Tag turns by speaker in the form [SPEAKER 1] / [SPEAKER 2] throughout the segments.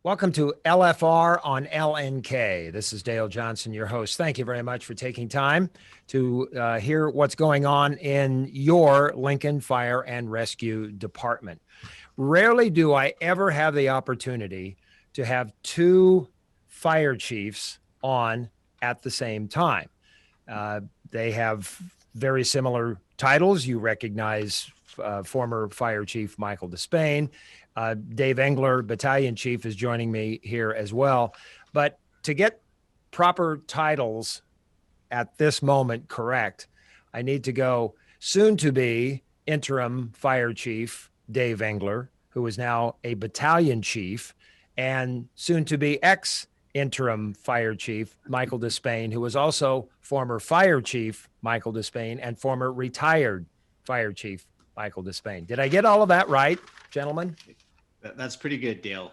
[SPEAKER 1] Welcome to LFR on LNK. This is Dale Johnson, your host. Thank you very much for taking time to hear what's going on in your Lincoln Fire and Rescue Department. Rarely do I ever have the opportunity to have two fire chiefs on at the same time. They have very similar titles. You recognize former Fire Chief Michael Despain. Dave Engler, Battalion Chief, is joining me here as well. But to get proper titles at this moment correct, I need to go soon to be interim Fire Chief Dave Engler, who is now a Battalion Chief, and soon to be ex-interim Fire Chief Michael Despain, who was also former Fire Chief Michael Despain and former retired Fire Chief Michael Despain. Did I get all of that right, gentlemen?
[SPEAKER 2] That's pretty good, Dale.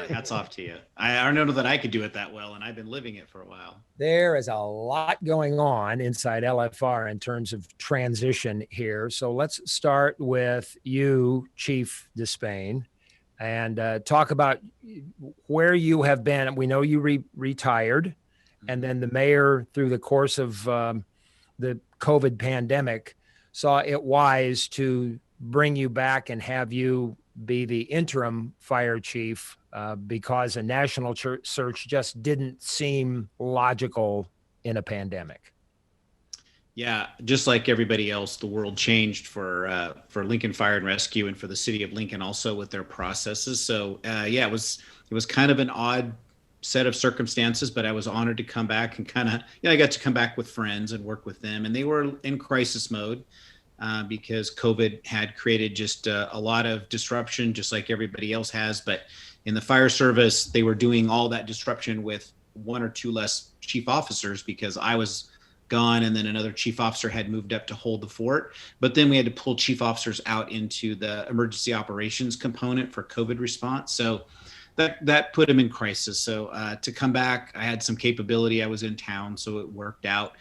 [SPEAKER 2] Hats off to you. I don't know that I could do it that well, and I've been living it for a while.
[SPEAKER 1] There is a lot going on inside LFR in terms of transition here. So let's start with you, Chief Despain, and talk about where you have been. We know you retired, and then the mayor, through the course of the COVID pandemic, saw it wise to bring you back and have you be the interim fire chief because a national search just didn't seem logical in a pandemic.
[SPEAKER 2] Yeah, just like everybody else, the world changed for Lincoln Fire and Rescue and for the city of Lincoln also with their processes. So yeah, it was kind of an odd set of circumstances, but I was honored to come back and I got to come back with friends and work with them, and they were in crisis mode. Because COVID had created just a lot of disruption, just like everybody else has. But in the fire service, they were doing all that disruption with one or two less chief officers because I was gone and then another chief officer had moved up to hold the fort. But then we had to pull chief officers out into the emergency operations component for COVID response. So that put them in crisis. So to come back, I had some capability. I was in town, so it worked out.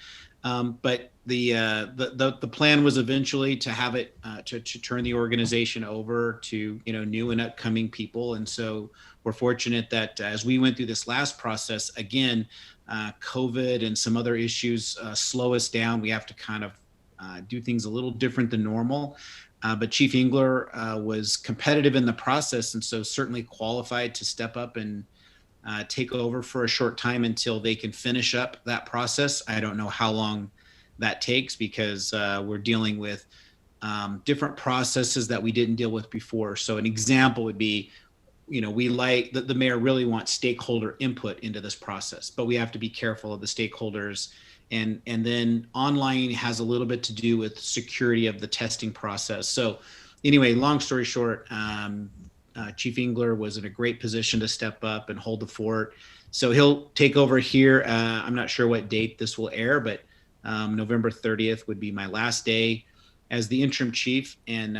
[SPEAKER 2] But the plan was eventually to have it to turn the organization over to new and upcoming people, and so we're fortunate that as we went through this last process, again, COVID and some other issues slow us down. We have to kind of do things a little different than normal. But Chief Engler was competitive in the process, and so certainly qualified to step up and take over for a short time until they can finish up that process. I don't know how long that takes because we're dealing with different processes that we didn't deal with before. So an example would be, we like the mayor really wants stakeholder input into this process, but we have to be careful of the stakeholders. And then online has a little bit to do with security of the testing process. So anyway, long story short, Chief Engler was in a great position to step up and hold the fort. So he'll take over here. I'm not sure what date this will air, but November 30th would be my last day as the interim chief. And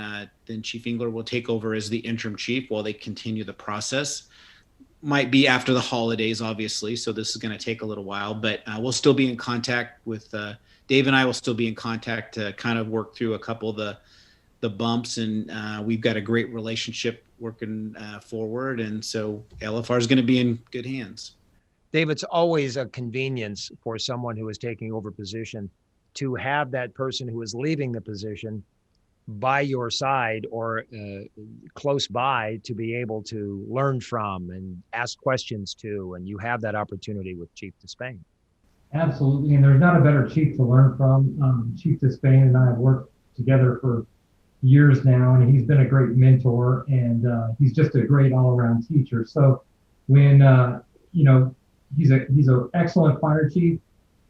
[SPEAKER 2] then Chief Engler will take over as the interim chief while they continue the process. Might be after the holidays, obviously. So this is going to take a little while, but we'll still be in contact with Dave, and I will still be in contact to kind of work through a couple of the bumps. And we've got a great relationship working forward. And so LFR is going to be in good hands.
[SPEAKER 1] Dave, it's always a convenience for someone who is taking over position to have that person who is leaving the position by your side or close by to be able to learn from and ask questions to. And you have that opportunity with Chief Despain.
[SPEAKER 3] Absolutely. And there's not a better chief to learn from. Chief Despain and I have worked together for years now, and he's been a great mentor, and he's just a great all-around teacher. So when he's an excellent fire chief,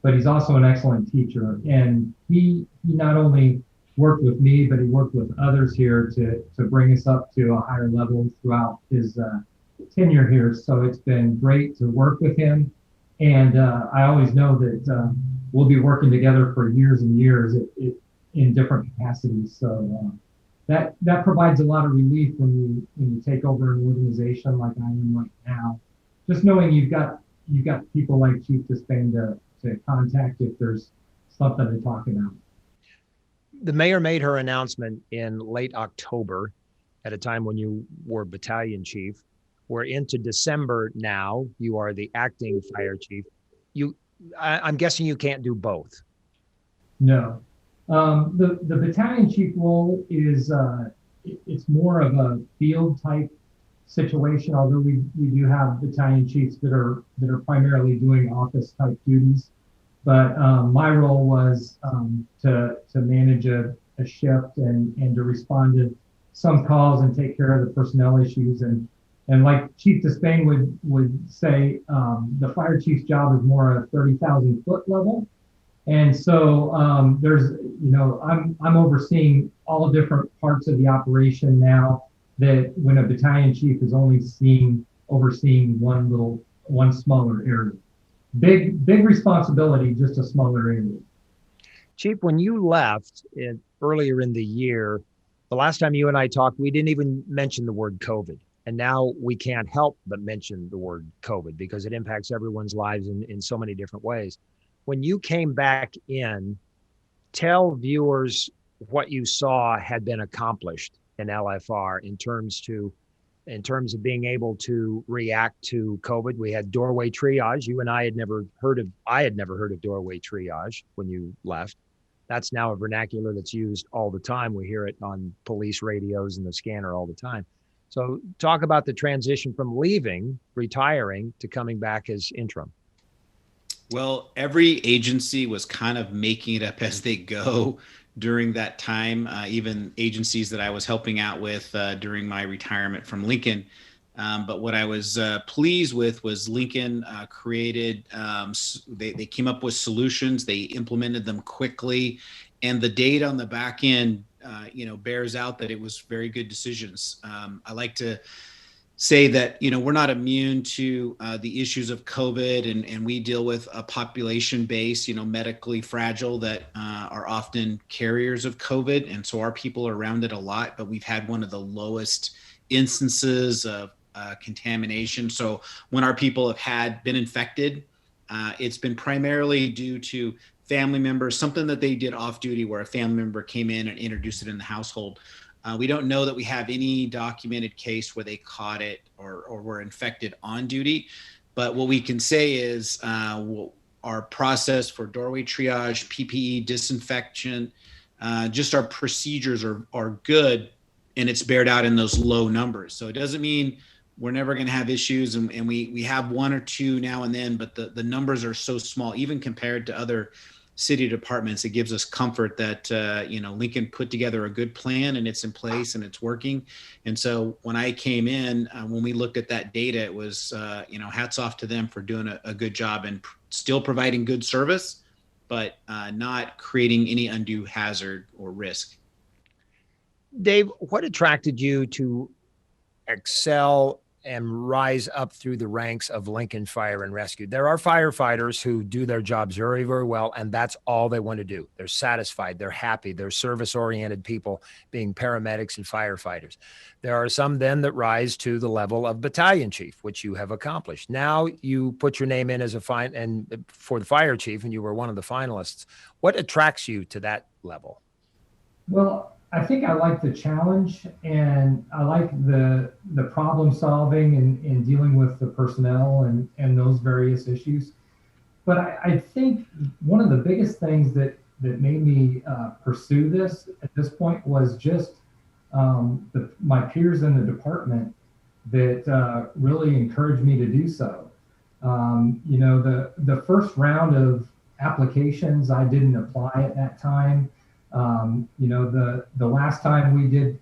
[SPEAKER 3] but he's also an excellent teacher. And he not only worked with me, but he worked with others here to bring us up to a higher level throughout his tenure here. So it's been great to work with him. And I always know that we'll be working together for years and years in different capacities. So that provides a lot of relief when you take over an organization like I am right now. Just knowing you've got people like Chief Despain to contact if there's something to talk about.
[SPEAKER 1] The mayor made her announcement in late October at a time when you were battalion chief. We're into December now. You are the acting fire chief. I'm guessing you can't do both.
[SPEAKER 3] No. The battalion chief role is it's more of a field type situation, although we do have battalion chiefs that are primarily doing office type duties. But my role was to manage a shift and to respond to some calls and take care of the personnel issues. And like Chief Despain would say, the fire chief's job is more a 30,000 foot level. And so there's, I'm overseeing all different parts of the operation now, that when a battalion chief is only overseeing one smaller area. Big responsibility, just a smaller area.
[SPEAKER 1] Chief, when you left earlier in the year, the last time you and I talked, we didn't even mention the word COVID. And now we can't help but mention the word COVID because it impacts everyone's lives in so many different ways. When you came back in, tell viewers what you saw had been accomplished in LFR in terms of being able to react to COVID. We had doorway triage. You and I had never heard of doorway triage when you left. That's now a vernacular that's used all the time. We hear it on police radios and the scanner all the time. So talk about the transition from retiring to coming back as interim.
[SPEAKER 2] Well, every agency was kind of making it up as they go during that time, even agencies that I was helping out with during my retirement from Lincoln. But what I was pleased with was Lincoln created, they came up with solutions, they implemented them quickly, and the data on the back end, bears out that it was very good decisions. I like to say that, we're not immune to the issues of COVID, and we deal with a population base, medically fragile that are often carriers of COVID. And so our people are around it a lot, but we've had one of the lowest instances of contamination. So when our people have been infected, it's been primarily due to family members, something that they did off duty where a family member came in and introduced it in the household. We don't know that we have any documented case where they caught it or were infected on duty. But what we can say is our process for doorway triage, PPE, disinfection, just our procedures are good, and it's bared out in those low numbers. So it doesn't mean we're never going to have issues, and we have one or two now and then, but the numbers are so small, even compared to other city departments. It gives us comfort that Lincoln put together a good plan, and it's in place and it's working. And so when I came in, when we looked at that data, it was hats off to them for doing a good job and still providing good service, but not creating any undue hazard or risk.
[SPEAKER 1] Dave, what attracted you to excel and rise up through the ranks of Lincoln Fire and Rescue? There are firefighters who do their jobs very, very well, and that's all they want to do. They're satisfied, they're happy, they're service-oriented people being paramedics and firefighters. There are some then that rise to the level of battalion chief, which you have accomplished. Now you put your name in as for the fire chief, and you were one of the finalists. What attracts you to that level?
[SPEAKER 3] Well, I think I like the challenge, and I like the problem solving and dealing with the personnel and those various issues. But I think one of the biggest things that made me pursue this at this point was just my peers in the department that really encouraged me to do so. The first round of applications, I didn't apply at that time. The last time we did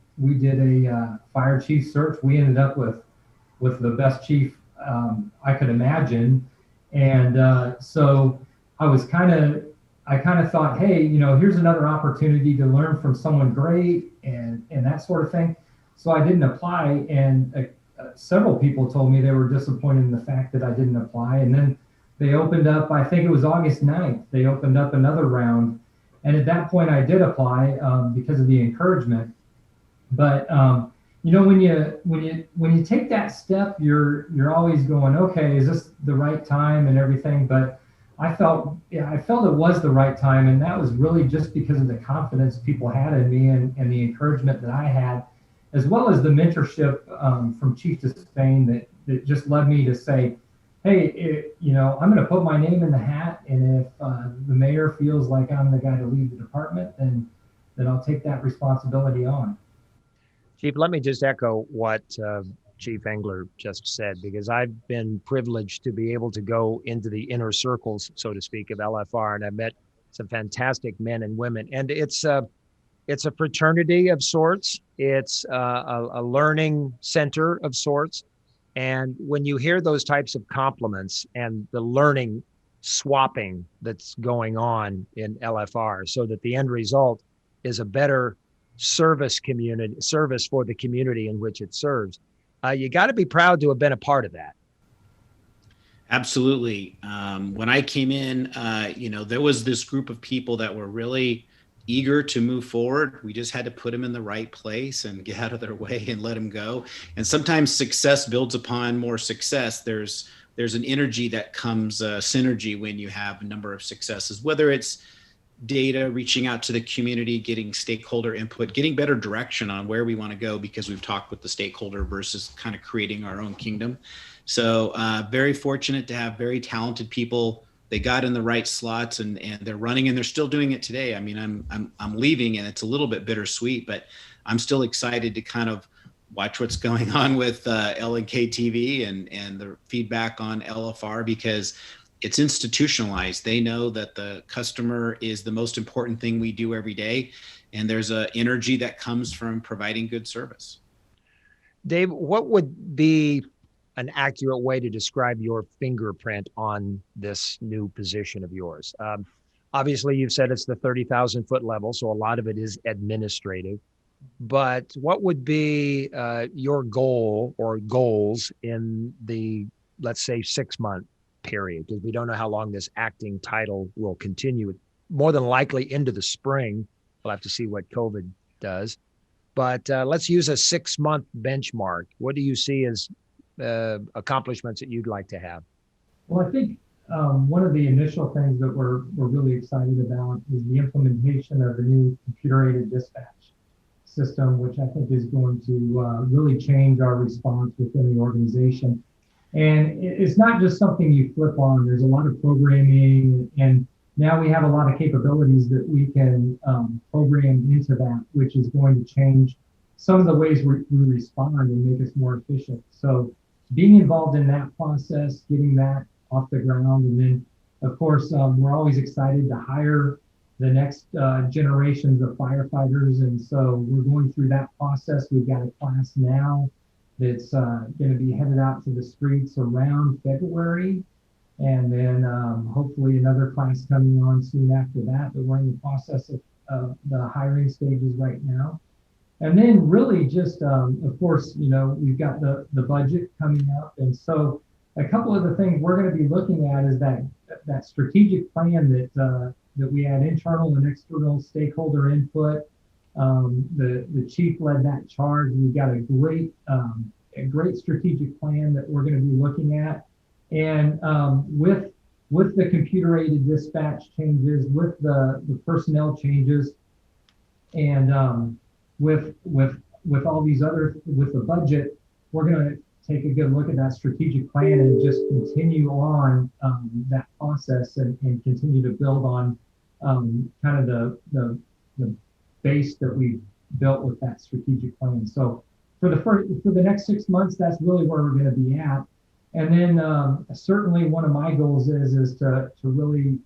[SPEAKER 3] a fire chief search, we ended up with the best chief I could imagine, and so I kind of thought, hey, here's another opportunity to learn from someone great and that sort of thing. So I didn't apply, and several people told me they were disappointed in the fact that I didn't apply. And then they opened up, I think it was August 9th, they opened up another round. And at that point, I did apply because of the encouragement. But when you take that step, you're always going, okay, is this the right time and everything? But I felt it was the right time, and that was really just because of the confidence people had in me and the encouragement that I had, as well as the mentorship from Chief Despain that just led me to say, hey, I'm going to put my name in the hat, and if the mayor feels like I'm the guy to lead the department, then I'll take that responsibility on.
[SPEAKER 1] Chief, let me just echo what Chief Engler just said, because I've been privileged to be able to go into the inner circles, so to speak, of LFR, and I've met some fantastic men and women, and it's a fraternity of sorts. It's a learning center of sorts. And when you hear those types of compliments and the learning swapping that's going on in LFR, so that the end result is a better service for the community in which it serves, you got to be proud to have been a part of that.
[SPEAKER 2] Absolutely. When I came in, there was this group of people that were really eager to move forward. We just had to put them in the right place and get out of their way and let them go. And sometimes success builds upon more success. There's an energy that comes, synergy, when you have a number of successes, whether it's data, reaching out to the community, getting stakeholder input, getting better direction on where we want to go, because we've talked with the stakeholder versus kind of creating our own kingdom. So very fortunate to have very talented people. They got in the right slots, and they're running, and they're still doing it today. I mean, I'm leaving, and it's a little bit bittersweet, but I'm still excited to kind of watch what's going on with LNK TV and the feedback on LFR, because it's institutionalized. They know that the customer is the most important thing we do every day, and there's an energy that comes from providing good service.
[SPEAKER 1] Dave, what would be an accurate way to describe your fingerprint on this new position of yours? Obviously, you've said it's the 30,000 foot level, so a lot of it is administrative. But what would be your goal or goals in the, let's say, 6-month period? Because we don't know how long this acting title will continue. More than likely into the spring. We'll have to see what COVID does. But let's use a 6-month benchmark. What do you see as accomplishments that you'd like to have?
[SPEAKER 3] Well, I think one of the initial things that we're really excited about is the implementation of the new computer-aided dispatch system, which I think is going to really change our response within the organization. And it's not just something you flip on. There's a lot of programming, and now we have a lot of capabilities that we can program into that, which is going to change some of the ways we respond and make us more efficient. So being involved in that process, getting that off the ground, and then of course we're always excited to hire the next generations of firefighters, and so we're going through that process. We've got a class now that's going to be headed out to the streets around February, and then hopefully another class coming on soon after that. But we're in the process of the hiring stages right now. And then really just, of course, we've got the budget coming up. And so a couple of the things we're going to be looking at is that strategic plan that we had internal and external stakeholder input. The chief led that charge. We've got a great strategic plan that we're going to be looking at. And with the computer-aided dispatch changes, with the personnel changes, and with all these other, with the budget, we're going to take a good look at that strategic plan and just continue on that process and continue to build on kind of the base that we built with that strategic plan. So for the next 6 months, that's really where we're going to be at. And then certainly one of my goals is to really,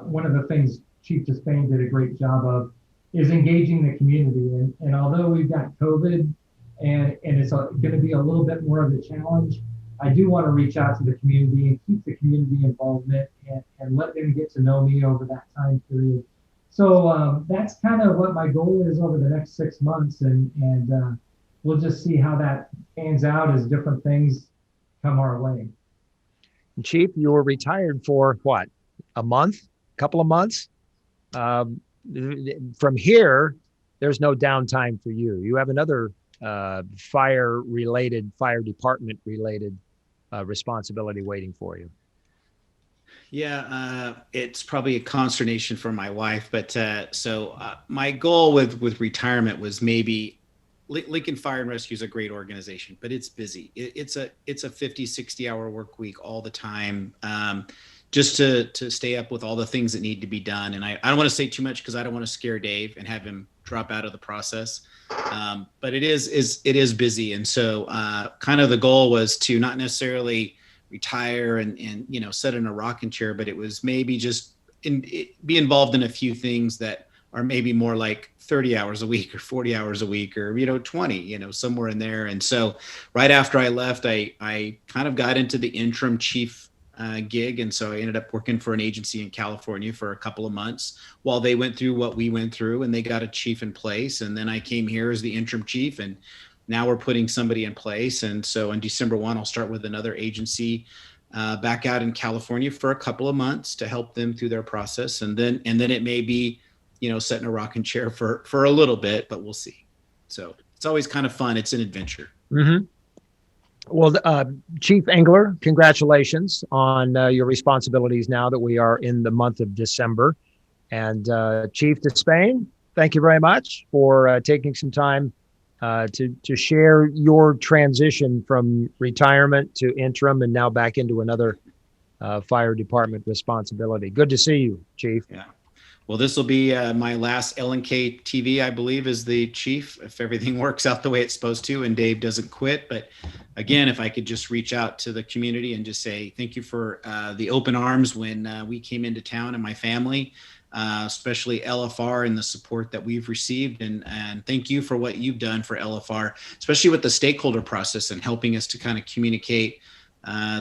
[SPEAKER 3] one of the things Chief Despain did a great job of is engaging the community. And although we've got COVID and it's going to be a little bit more of a challenge, I do want to reach out to the community and keep the community involvement and let them get to know me over that time period. So that's kind of what my goal is over the next 6 months. And we'll just see how that pans out as different things come our way.
[SPEAKER 1] Chief, you were retired for what? A month? Couple of months? From here, there's no downtime for you. You have another fire department related responsibility waiting for you.
[SPEAKER 2] Yeah, it's probably a consternation for my wife, but so my goal with retirement was maybe Lincoln Fire and Rescue is a great organization, but it's busy. It's a 50, 60-hour work week all the time, just to stay up with all the things that need to be done. And I don't want to say too much because I don't want to scare Dave and have him drop out of the process. But it is busy. And so kind of the goal was to not necessarily retire and sit in a rocking chair, but it was maybe just be involved in a few things that are maybe more like 30 hours a week or 40 hours a week or 20, somewhere in there. And so right after I left, I kind of got into the interim chief gig, and so I ended up working for an agency in California for a couple of months while they went through what we went through, and they got a chief in place. And then I came here as the interim chief, and now we're putting somebody in place. And so on December 1, I'll start with another agency back out in California for a couple of months to help them through their process. And then it may be, set in a rocking chair for a little bit, but we'll see. So it's always kind of fun. It's an adventure.
[SPEAKER 1] Mm-hmm. Well, Chief Engler, congratulations on your responsibilities now that we are in the month of December. And Chief Despain, thank you very much for taking some time to share your transition from retirement to interim and now back into another fire department responsibility. Good to see you, Chief.
[SPEAKER 2] Yeah. Well, this will be my last LNK TV, I believe, as the chief, if everything works out the way it's supposed to and Dave doesn't quit. But again, if I could just reach out to the community and just say thank you for the open arms when we came into town and my family, especially LFR and the support that we've received. And thank you for what you've done for LFR, especially with the stakeholder process and helping us to kind of communicate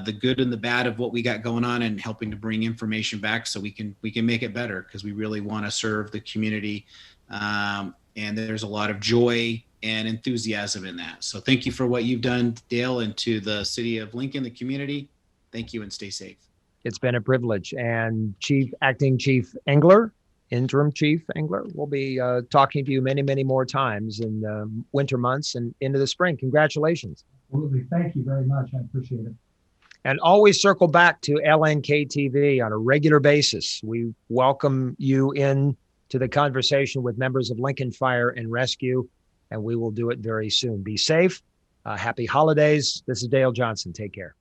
[SPEAKER 2] the good and the bad of what we got going on and helping to bring information back so we can make it better, because we really want to serve the community. And there's a lot of joy and enthusiasm in that. So thank you for what you've done, Dale, and to the city of Lincoln, the community. Thank you and stay safe.
[SPEAKER 1] It's been a privilege. And Acting Chief Engler, Interim Chief Engler, we'll be talking to you many, many more times in the winter months and into the spring. Congratulations.
[SPEAKER 3] Absolutely. Thank you very much. I appreciate it.
[SPEAKER 1] And always circle back to LNK TV on a regular basis. We welcome you in to the conversation with members of Lincoln Fire and Rescue, and we will do it very soon. Be safe. Happy holidays. This is Dale Johnson. Take care.